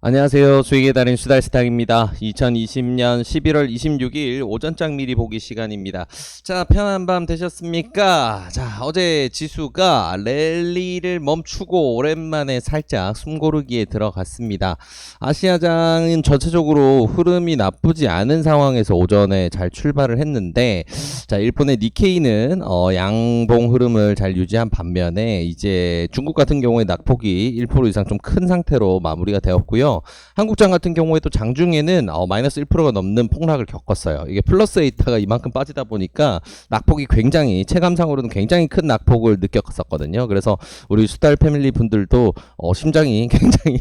안녕하세요. 수익의 달인 수달스탁입니다. 2020년 11월 26일 오전장 미리 보기 시간입니다. 자, 편한 밤 되셨습니까? 자, 어제 지수가 랠리를 멈추고 오랜만에 살짝 숨고르기에 들어갔습니다. 아시아장은 전체적으로 흐름이 나쁘지 않은 상황에서 오전에 잘 출발을 했는데, 자, 일본의 니케이는 양봉 흐름을 잘 유지한 반면에 이제 중국 같은 경우에 낙폭이 1% 이상 좀 큰 상태로 마무리가 되었고요. 한국장 같은 경우에도 장중에는 마이너스 1%가 넘는 폭락을 겪었어요. 이게 플러스 에이타가 이만큼 빠지다 보니까 낙폭이 굉장히 체감상으로는 굉장히 큰 낙폭을 느꼈었거든요. 그래서 우리 수달 패밀리 분들도 심장이 굉장히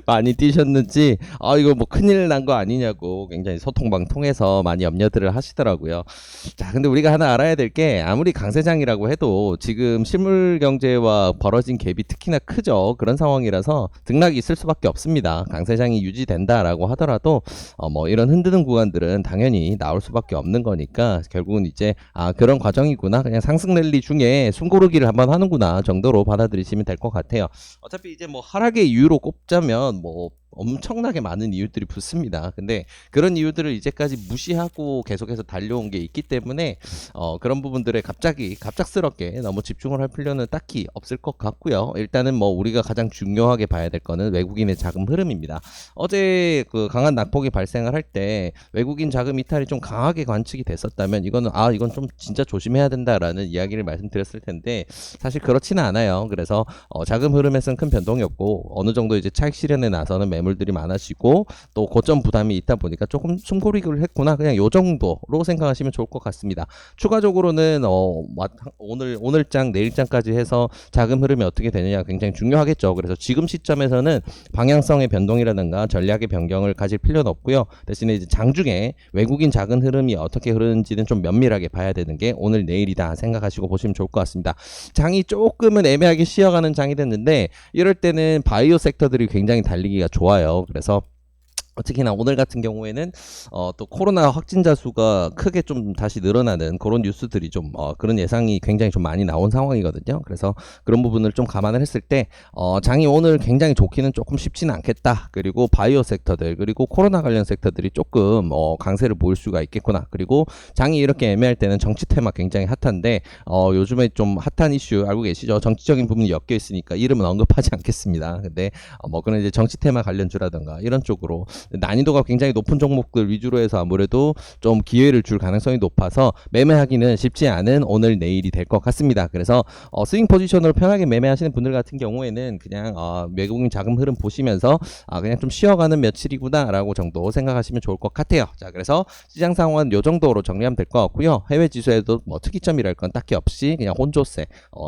많이 뛰셨는지 이거 뭐 큰일 난 거 아니냐고 굉장히 소통방통해서 많이 염려들을 하시더라고요. 자, 근데 우리가 하나 알아야 될 게 아무리 강세장이라고 해도 지금 실물 경제와 벌어진 갭이 특히나 크죠. 그런 상황이라서 등락이 있을 수밖에 없습니다. 강세장이 유지된다라고 하더라도 뭐 이런 흔드는 구간들은 당연히 나올 수밖에 없는 거니까 결국은 이제 그런 과정이구나, 그냥 상승 랠리 중에 숨고르기를 한번 하는구나 정도로 받아들이시면 될 것 같아요. 어차피 이제 뭐 하락의 이유로 꼽자면 뭐 엄청나게 많은 이유들이 붙습니다. 근데 그런 이유들을 이제까지 무시하고 계속해서 달려온 게 있기 때문에 그런 부분들에 갑작스럽게 너무 집중을 할 필요는 딱히 없을 것 같고요. 일단은 뭐 우리가 가장 중요하게 봐야 될 거는 외국인의 자금 흐름입니다. 어제 그 강한 낙폭이 발생을 할 때 외국인 자금 이탈이 좀 강하게 관측이 됐었다면 이건 좀 진짜 조심해야 된다라는 이야기를 말씀드렸을 텐데 사실 그렇지는 않아요. 그래서 자금 흐름에서는 큰 변동이 없고 어느 정도 이제 차익 실현에 나서는 매물들이 많아지고 또 고점 부담이 있다 보니까 조금 숨고르기를 했구나, 그냥 요 정도로 생각하시면 좋을 것 같습니다. 추가적으로는 오늘장 내일장까지 해서 자금 흐름이 어떻게 되느냐 굉장히 중요하겠죠. 그래서 지금 시점에서는 방향성의 변동이라든가 전략의 변경을 가질 필요는 없고요. 대신에 이제 장중에 외국인 자금 흐름이 어떻게 흐르는지는 좀 면밀하게 봐야 되는 게 오늘 내일이다 생각하시고 보시면 좋을 것 같습니다. 장이 조금은 애매하게 쉬어가는 장이 됐는데 이럴 때는 바이오 섹터들이 굉장히 달리기가 좋아요. 그래서 특히나 오늘 같은 경우에는 또 코로나 확진자 수가 크게 좀 다시 늘어나는 그런 뉴스들이 좀 그런 예상이 굉장히 좀 많이 나온 상황이거든요. 그래서 그런 부분을 좀 감안을 했을 때 장이 오늘 굉장히 좋기는 조금 쉽지는 않겠다. 그리고 바이오 섹터들 그리고 코로나 관련 섹터들이 조금 강세를 보일 수가 있겠구나. 그리고 장이 이렇게 애매할 때는 정치 테마 굉장히 핫한데 요즘에 좀 핫한 이슈 알고 계시죠? 정치적인 부분이 엮여 있으니까 이름은 언급하지 않겠습니다. 근데 뭐 그런 이제 정치 테마 관련주라든가 이런 쪽으로 난이도가 굉장히 높은 종목들 위주로 해서 아무래도 좀 기회를 줄 가능성이 높아서 매매하기는 쉽지 않은 오늘 내일이 될 것 같습니다. 그래서 스윙 포지션으로 편하게 매매하시는 분들 같은 경우에는 그냥 외국인 자금 흐름 보시면서 그냥 좀 쉬어가는 며칠이구나 라고 정도 생각하시면 좋을 것 같아요. 자, 그래서 시장 상황은 요 정도로 정리하면 될 것 같고요. 해외 지수에도 뭐 특이점이랄 건 딱히 없이 그냥 혼조세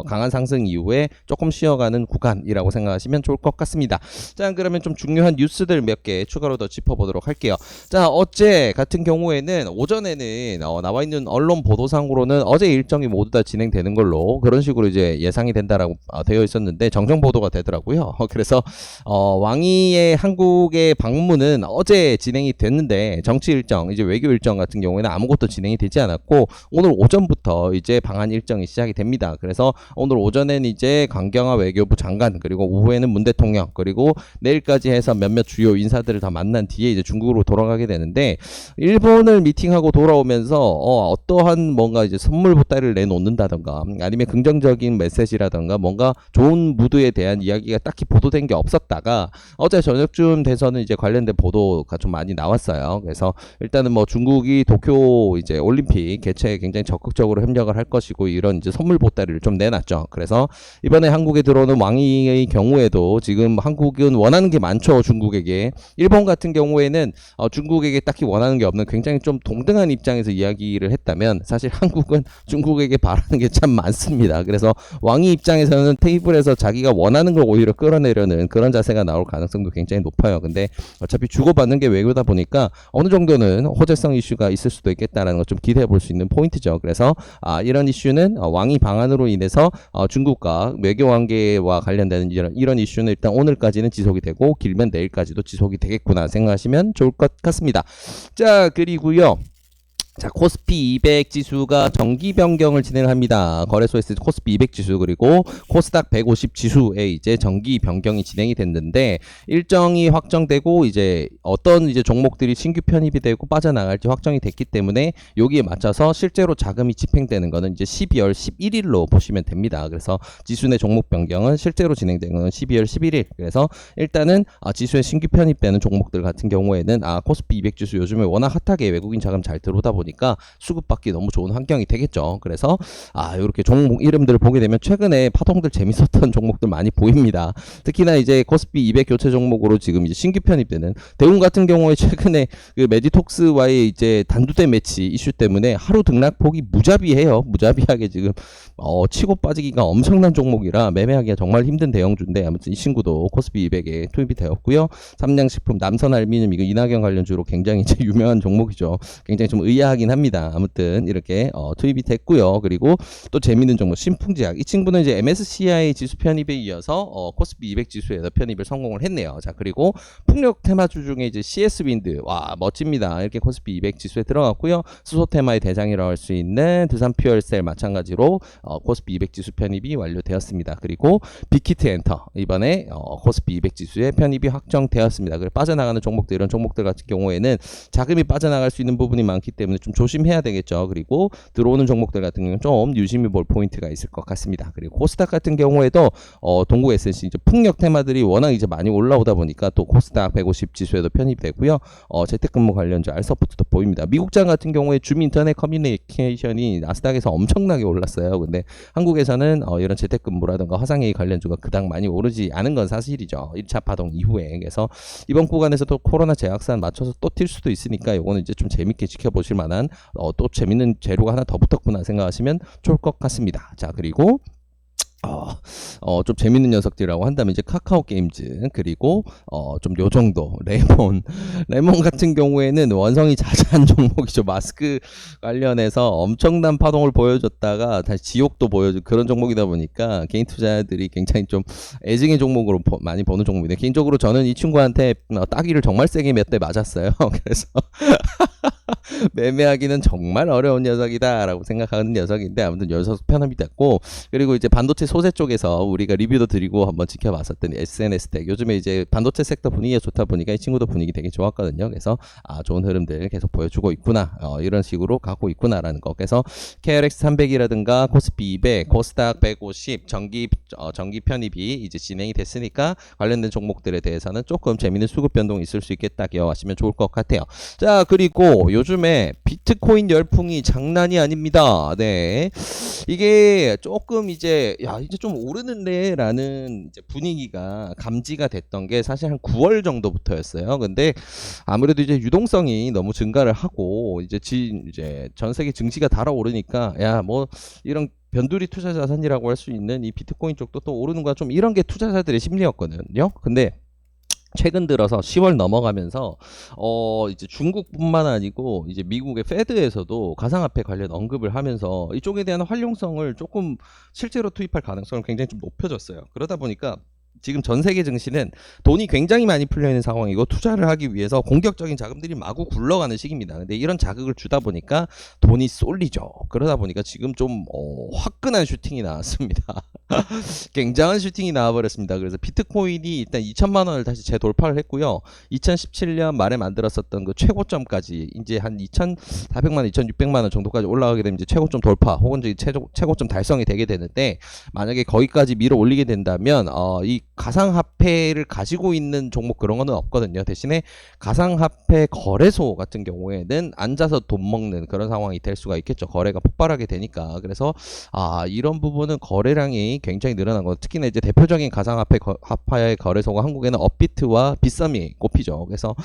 강한 상승 이후에 조금 쉬어가는 구간이라고 생각하시면 좋을 것 같습니다. 자, 그러면 좀 중요한 뉴스들 몇 개 추가로 더 짚어보도록 할게요. 자, 어제 같은 경우에는 오전에는 나와 있는 언론 보도상으로는 어제 일정이 모두 다 진행되는 걸로 그런 식으로 이제 예상이 된다라고 되어 있었는데 정정 보도가 되더라고요. 그래서 왕이의 한국의 방문은 어제 진행이 됐는데 정치 일정, 이제 외교 일정 같은 경우에는 아무것도 진행이 되지 않았고 오늘 오전부터 이제 방한 일정이 시작이 됩니다. 그래서 오늘 오전에는 이제 강경화 외교부 장관 그리고 오후에는 문 대통령 그리고 내일까지 해서 몇몇 주요 인사들을 다 만난 뒤에 이제 중국으로 돌아가게 되는데 일본을 미팅하고 돌아오면서 어떠한 뭔가 이제 선물 보따리를 내놓는다던가 아니면 긍정적인 메시지라던가 뭔가 좋은 무드에 대한 이야기가 딱히 보도된 게 없었다가 어제 저녁쯤 돼서는 이제 관련된 보도가 좀 많이 나왔어요. 그래서 일단은 뭐 중국이 도쿄 이제 올림픽 개최에 굉장히 적극적으로 협력을 할 것이고 이런 이제 선물 보따리를 좀 내놨죠. 그래서 이번에 한국에 들어오는 왕이의 경우에도 지금 한국은 원하는 게 많죠. 중국에게. 일본 같은 경우에는 중국에게 딱히 원하는 게 없는 굉장히 좀 동등한 입장에서 이야기를 했다면 사실 한국은 중국에게 바라는 게 참 많습니다. 그래서 왕이 입장에서는 테이블에서 자기가 원하는 걸 오히려 끌어내려는 그런 자세가 나올 가능성도 굉장히 높아요. 근데 어차피 주고받는 게 외교다 보니까 어느 정도는 호재성 이슈가 있을 수도 있겠다라는 걸 좀 기대해 볼 수 있는 포인트죠. 그래서 이런 이슈는 왕이 방한으로 인해서 중국과 외교 관계와 관련되는 이런 이슈는 일단 오늘까지는 지속이 되고 길면 내일까지도 지속이 되겠구나 생각하시면 좋을 것 같습니다. 자, 그리고요. 자, 코스피 200 지수가 정기 변경을 진행합니다. 거래소에서 코스피 200 지수 그리고 코스닥 150 지수에 이제 정기 변경이 진행이 됐는데 일정이 확정되고 이제 어떤 이제 종목들이 신규 편입이 되고 빠져나갈지 확정이 됐기 때문에 여기에 맞춰서 실제로 자금이 집행되는 거는 이제 12월 11일로 보시면 됩니다. 그래서 지수 내 종목 변경은 실제로 진행된 거는 12월 11일. 그래서 일단은 지수에 신규 편입되는 종목들 같은 경우에는 코스피 200 지수 요즘에 워낙 핫하게 외국인 자금 잘 들어오다 보니까 수급받기 너무 좋은 환경이 되겠죠. 그래서 이렇게 종목 이름들을 보게 되면 최근에 파동들 재밌었던 종목들 많이 보입니다. 특히나 이제 코스피 200 교체 종목으로 지금 이제 신규 편입되는 대웅 같은 경우에 최근에 그 메디톡스와의 이제 단두대 매치 이슈 때문에 하루 등락폭이 무자비해요. 무자비하게 지금 치고 빠지기가 엄청난 종목이라 매매하기가 정말 힘든 대형주인데 아무튼 이 친구도 코스피 200에 투입이 되었고요. 삼양식품, 남선알미늄 이거 이낙연 관련주로 굉장히 이제 유명한 종목이죠. 굉장히 좀 의아하긴 합니다. 아무튼 이렇게 투입이 됐고요. 그리고 또 재밌는 종목 신풍제약 이 친구는 이제 MSCI 지수 편입에 이어서 코스피 200 지수에서 편입을 성공을 했네요. 자, 그리고 풍력 테마주 중에 이제 CS 윈드 와 멋집니다. 이렇게 코스피 200 지수에 들어갔고요. 수소 테마의 대장이라고 할 수 있는 두산 퓨얼셀 마찬가지로 코스피 200 지수 편입이 완료되었습니다. 그리고 빅히트 엔터 이번에 코스피 200 지수에 편입이 확정되었습니다. 그리고 빠져나가는 종목들 이런 종목들 같은 경우에는 자금이 빠져나갈 수 있는 부분이 많기 때문에 좀 조심해야 되겠죠. 그리고 들어오는 종목들 같은 경우는 좀 유심히 볼 포인트가 있을 것 같습니다. 그리고 코스닥 같은 경우에도 동국 에센시 이제 풍력 테마들이 워낙 이제 많이 올라오다 보니까 또 코스닥 150 지수에도 편입되고요. 재택근무 관련주 알서포트도 보입니다. 미국장 같은 경우에 줌 인터넷 커뮤니케이션이 나스닥에서 엄청나게 올랐어요. 근데 한국에서는 이런 재택근무라든가 화상회의 관련주가 그닥 많이 오르지 않은 건 사실이죠. 1차 파동 이후에. 그래서 이번 구간에서도 코로나 재확산 맞춰서 또 튈 수도 있으니까 이거는 이제 좀 재밌게 지켜보실 만한 또 재밌는 재료가 하나 더 붙었구나 생각하시면 좋을 것 같습니다. 자, 그리고 좀 재밌는 녀석들이라고 한다면 이제 카카오 게임즈 그리고 좀 요 정도 레몬 같은 경우에는 원성이 자자한 종목이죠. 마스크 관련해서 엄청난 파동을 보여줬다가 다시 지옥도 보여준 그런 종목이다 보니까 개인 투자자들이 굉장히 좀 애증의 종목으로 많이 보는 종목인데 개인적으로 저는 이 친구한테 따기를 정말 세게 몇 대 맞았어요. 그래서 매매하기는 정말 어려운 녀석이다 라고 생각하는 녀석인데 아무튼 녀석 편합이 됐고 그리고 이제 반도체 소재 쪽에서 우리가 리뷰도 드리고 한번 지켜봤었던 SNS텍 요즘에 이제 반도체 섹터 분위기가 좋다 보니까 이 친구도 분위기 되게 좋았거든요. 그래서 좋은 흐름들 계속 보여주고 있구나 이런 식으로 가고 있구나라는 거. 그래서 KRX 300이라든가 코스피 200 코스닥 150 정기 편입이 이제 진행이 됐으니까 관련된 종목들에 대해서는 조금 재밌는 수급 변동이 있을 수 있겠다 기억하시면 좋을 것 같아요. 자, 그리고 요즘에 비트코인 열풍이 장난이 아닙니다. 네. 이게 조금 이제 이제 좀 오르는데 라는 이제 분위기가 감지가 됐던 게 사실 한 9월 정도부터였어요. 근데 아무래도 이제 유동성이 너무 증가를 하고 이제 전 세계 증시가 달아오르니까 뭐 이런 변두리 투자 자산이라고 할 수 있는 이 비트코인 쪽도 또 오르는 거야 좀 이런 게 투자자들의 심리였거든요. 근데 최근 들어서 10월 넘어가면서 이제 중국뿐만 아니고 이제 미국의 페드에서도 가상화폐 관련 언급을 하면서 이쪽에 대한 활용성을 조금 실제로 투입할 가능성을 굉장히 좀 높여졌어요. 그러다 보니까 지금 전 세계 증시는 돈이 굉장히 많이 풀려 있는 상황이고 투자를 하기 위해서 공격적인 자금들이 마구 굴러가는 시기입니다. 근데 이런 자극을 주다 보니까 돈이 쏠리죠. 그러다 보니까 지금 좀 화끈한 슈팅이 나왔습니다. 굉장한 슈팅이 나와버렸습니다. 그래서 비트코인이 일단 2천만 원을 다시 재돌파를 했고요. 2017년 말에 만들었었던 그 최고점까지 이제 한 2,400만 원, 2,600만 원 정도까지 올라가게 되면 이제 최고점 돌파 혹은 이제 최고점 달성이 되게 되는데 만약에 거기까지 밀어 올리게 된다면 이 가상화폐를 가지고 있는 종목 그런 거는 없거든요. 대신에 가상화폐 거래소 같은 경우에는 앉아서 돈 먹는 그런 상황이 될 수가 있겠죠. 거래가 폭발하게 되니까. 그래서 이런 부분은 거래량이 굉장히 늘어난 거. 특히나 이제 대표적인 가상화폐 거래소가 한국에는 업비트와 빗썸이 꼽히죠. 그래서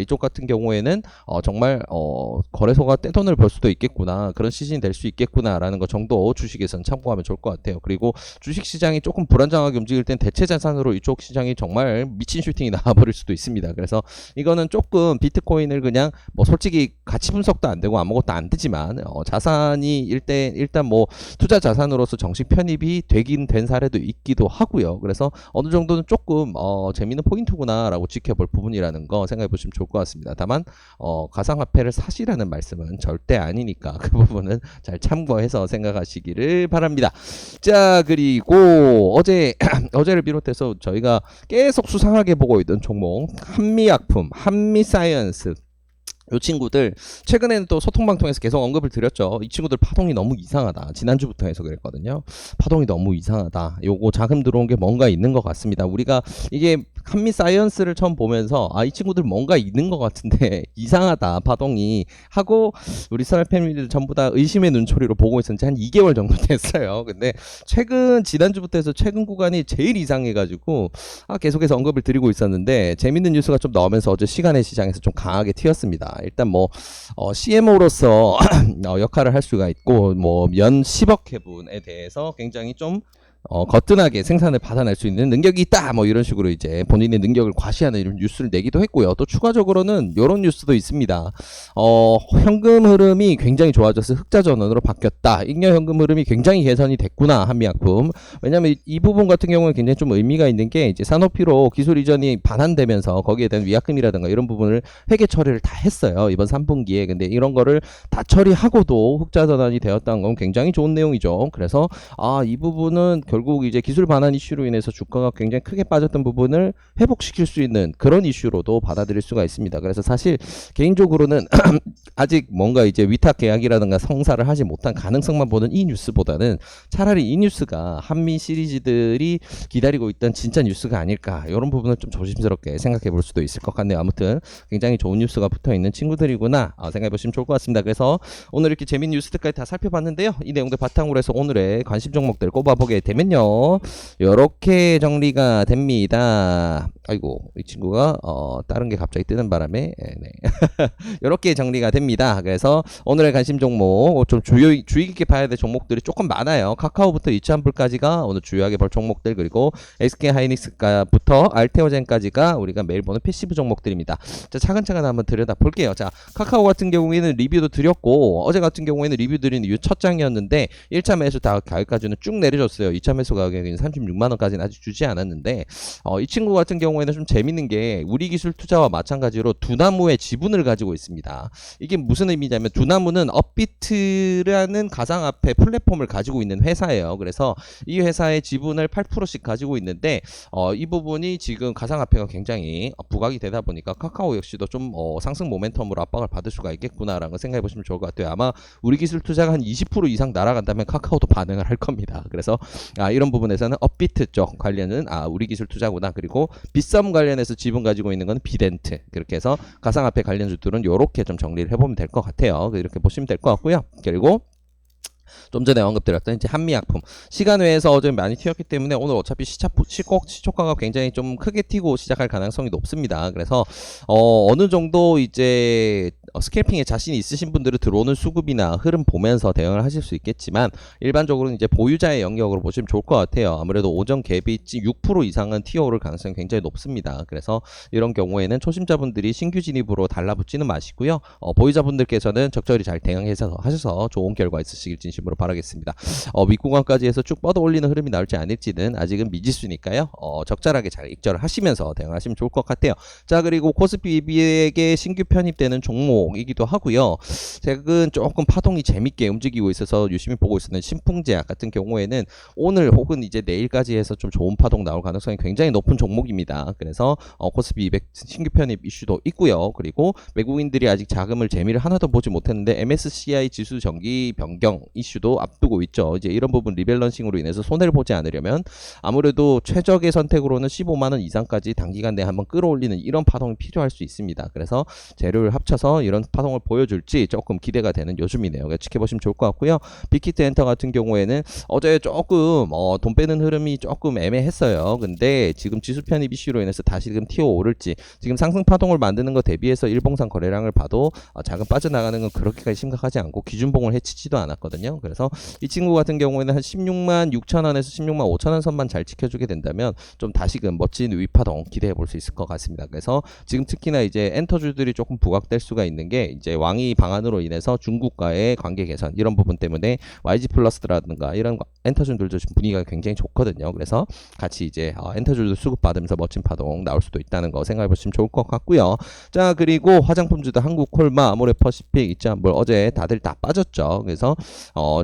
이쪽 같은 경우에는 정말 거래소가 떼돈을 벌 수도 있겠구나. 그런 시즌이 될 수 있겠구나라는 거 정도 주식에서는 참고하면 좋을 것 같아요. 그리고 주식 시장이 조금 불안정하게 움직일 땐 대체 자산 자산으로 이쪽 시장이 정말 미친 슈팅이 나와버릴 수도 있습니다. 그래서 이거는 조금 비트코인을 그냥 뭐 솔직히 가치 분석도 안 되고 아무것도 안 되지만 자산이 일단 뭐 투자 자산으로서 정식 편입이 되긴 된 사례도 있기도 하고요. 그래서 어느 정도는 조금 재미있는 포인트구나라고 지켜볼 부분이라는 거 생각해 보시면 좋을 것 같습니다. 다만 가상화폐를 사시라는 말씀은 절대 아니니까 그 부분은 잘 참고해서 생각하시기를 바랍니다. 자, 그리고 어제를 비롯해서 저희가 계속 수상하게 보고 있던 종목 한미약품, 한미사이언스, 이 친구들 최근에는 또 소통방 통해서 계속 언급을 드렸죠. 이 친구들 파동이 너무 이상하다. 지난주부터 해서 그랬거든요. 파동이 너무 이상하다. 요거 자금 들어온 게 뭔가 있는 것 같습니다. 우리가 이게 한미사이언스를 처음 보면서 이 친구들 뭔가 있는 것 같은데 이상하다 파동이 하고 우리 썰 패밀리들 전부 다 의심의 눈초리로 보고 있었는지 한 2개월 정도 됐어요. 근데 지난주부터 해서 최근 구간이 제일 이상해가지고 계속해서 언급을 드리고 있었는데 재밌는 뉴스가 좀 나오면서 어제 시간의 시장에서 좀 강하게 튀었습니다. 일단 뭐 CMO로서 역할을 할 수가 있고 뭐 연 10억 회분에 대해서 굉장히 좀 거뜬하게 생산을 받아낼 수 있는 능력이 있다 뭐 이런 식으로 이제 본인의 능력을 과시하는 이런 뉴스를 내기도 했고요. 또 추가적으로는 이런 뉴스도 있습니다. 현금 흐름이 굉장히 좋아져서 흑자 전환으로 바뀌었다. 잉여 현금 흐름이 굉장히 개선이 됐구나 한미약품. 왜냐면 이 부분 같은 경우는 굉장히 좀 의미가 있는 게 이제 산오피로 기술 이전이 반환되면서 거기에 대한 위약금이라든가 이런 부분을 회계 처리를 다 했어요. 이번 3분기에. 근데 이런 거를 다 처리하고도 흑자 전환이 되었다는 건 굉장히 좋은 내용이죠. 그래서 이 부분은 결국 이제 기술 반환 이슈로 인해서 주가가 굉장히 크게 빠졌던 부분을 회복시킬 수 있는 그런 이슈로도 받아들일 수가 있습니다. 그래서 사실 개인적으로는 아직 뭔가 이제 위탁 계약이라든가 성사를 하지 못한 가능성만 보는 이 뉴스보다는 차라리 이 뉴스가 한미 시리즈들이 기다리고 있던 진짜 뉴스가 아닐까 이런 부분을 좀 조심스럽게 생각해 볼 수도 있을 것 같네요. 아무튼 굉장히 좋은 뉴스가 붙어 있는 친구들이구나 생각해 보시면 좋을 것 같습니다. 그래서 오늘 이렇게 재밌는 뉴스들까지 다 살펴봤는데요. 이 내용들 바탕으로 해서 오늘의 관심 종목들 꼽아보게 되면요. 요렇게 정리가 됩니다. 아이고 이 친구가 다른 게 갑자기 뜨는 바람에 요렇게 정리가 됩니다. 그래서 오늘의 관심 종목 좀 주의 깊게 봐야 될 종목들이 조금 많아요. 카카오부터 이츠한불까지가 오늘 주요하게 볼 종목들, 그리고 SK하이닉스부터 알테오젠까지가 우리가 매일 보는 패시브 종목들입니다. 자, 차근차근 한번 들여다 볼게요. 자, 카카오 같은 경우에는 리뷰도 드렸고 어제 같은 경우에는 리뷰 드린 이유 첫 장이었는데 1차 매수 다 가격까지는 쭉 내려줬어요. 2차 매수 가격이 36만원까지는 아직 주지 않았는데 이 친구 같은 경우에는 좀 재밌는 게 우리기술 투자와 마찬가지로 두나무의 지분을 가지고 있습니다. 이게 무슨 의미냐면 두나무는 업비트라는 가상화폐 플랫폼을 가지고 있는 회사예요. 그래서 이 회사의 지분을 8%씩 가지고 있는데 이 부분이 지금 가상화폐가 굉장히 부각이 되다 보니까 카카오 역시도 좀 상승 모멘텀으로 압박을 받을 수가 있겠구나라는 걸 생각해 보시면 좋을 것 같아요. 아마 우리기술 투자가 한 20% 이상 날아간다면 카카오도 반응을 할 겁니다. 그래서 이런 부분에서는 업비트 쪽 관련은 우리기술 투자구나. 그리고 빗썸 관련해서 지분 가지고 있는 건 비덴트. 그렇게 해서 가상화폐 관련주들은 이렇게 좀 정리를 해보면 될 것 같아요. 이렇게 보시면 될 것 같고요. 그리고 좀 전에 언급드렸던 이제 한미약품 시간 외에서 어제 많이 튀었기 때문에 오늘 어차피 시초가가 굉장히 좀 크게 튀고 시작할 가능성이 높습니다. 그래서 어느 정도 이제 스캘핑에 자신이 있으신 분들은 들어오는 수급이나 흐름 보면서 대응을 하실 수 있겠지만 일반적으로는 이제 보유자의 영역으로 보시면 좋을 것 같아요. 아무래도 오전 갭이 6% 이상은 튀어오를 가능성이 굉장히 높습니다. 그래서 이런 경우에는 초심자분들이 신규 진입으로 달라붙지는 마시고요. 보유자분들께서는 적절히 잘 대응해서 하셔서 좋은 결과 있으시길 진심으로 바라겠습니다. 윗구간까지 해서 쭉 뻗어 올리는 흐름이 나올지 아닐지는 아직은 미지수니까요. 적절하게 잘 익절을 하시면서 대응하시면 좋을 것 같아요. 자, 그리고 코스피에게 신규 편입되는 종목이기도 하고요. 최근 조금 파동이 재밌게 움직이고 있어서 유심히 보고 있었는 신풍제약 같은 경우에는 오늘 혹은 이제 내일까지 해서 좀 좋은 파동 나올 가능성이 굉장히 높은 종목입니다. 그래서 코스피 200 신규 편입 이슈도 있고요. 그리고 외국인들이 아직 자금을 재미를 하나도 보지 못했는데 MSCI 지수 정기 변경 이슈도 앞두고 있죠. 이제 이런 부분 리밸런싱으로 인해서 손해를 보지 않으려면 아무래도 최적의 선택으로는 15만원 이상까지 단기간 내에 한번 끌어올리는 이런 파동이 필요할 수 있습니다. 그래서 재료를 합쳐서 이런 파동을 보여줄지 조금 기대가 되는 요즘이네요. 지켜보시면 좋을 것 같고요. 빅히트 엔터 같은 경우에는 어제 조금 돈 빼는 흐름이 조금 애매했어요. 근데 지금 지수 편입 이슈로 인해서 다시금 튀어오를지, 지금 상승 파동을 만드는 것 대비해서 일봉상 거래량을 봐도 자금 빠져나가는 건 그렇게까지 심각하지 않고 기준봉을 해치지도 않았거든요. 있거든요. 그래서 이 친구 같은 경우에는 한 16만 6천 원에서 16만 5천 원 선만 잘 지켜주게 된다면 좀 다시금 멋진 위파동 기대해 볼 수 있을 것 같습니다. 그래서 지금 특히나 이제 엔터주들이 조금 부각될 수가 있는 게 이제 왕위 방안으로 인해서 중국과의 관계 개선 이런 부분 때문에 YG 플러스라든가 이런 엔터주들도 지금 분위기가 굉장히 좋거든요. 그래서 같이 이제 엔터주도 수급 받으면서 멋진 파동 나올 수도 있다는 거 생각해 보시면 좋을 것 같고요. 자, 그리고 화장품주도 한국콜마, 아모레퍼시픽 있죠. 뭐 어제 다들 다 빠졌죠. 그래서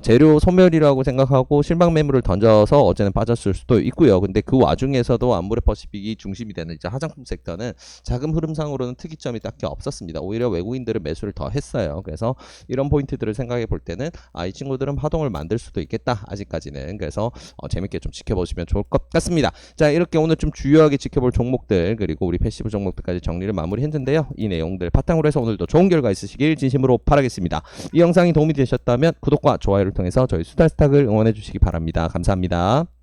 재료 소멸이라고 생각하고 실망 매물을 던져서 어제는 빠졌을 수도 있고요. 근데 그 와중에서도 아모레퍼시픽이 중심이 되는 이제 화장품 섹터는 자금 흐름상으로는 특이점이 딱히 없었습니다. 오히려 외국인들은 매수를 더 했어요. 그래서 이런 포인트들을 생각해 볼 때는 이 친구들은 파동을 만들 수도 있겠다. 아직까지는. 그래서 재밌게 좀 지켜보시면 좋을 것 같습니다. 자, 이렇게 오늘 좀 주요하게 지켜볼 종목들 그리고 우리 패시브 종목들까지 정리를 마무리했는데요. 이 내용들 바탕으로 해서 오늘도 좋은 결과 있으시길 진심으로 바라겠습니다. 이 영상이 도움이 되셨다면 구독과 좋아요를 통해서 저희 수달스탁을 응원해 주시기 바랍니다. 감사합니다.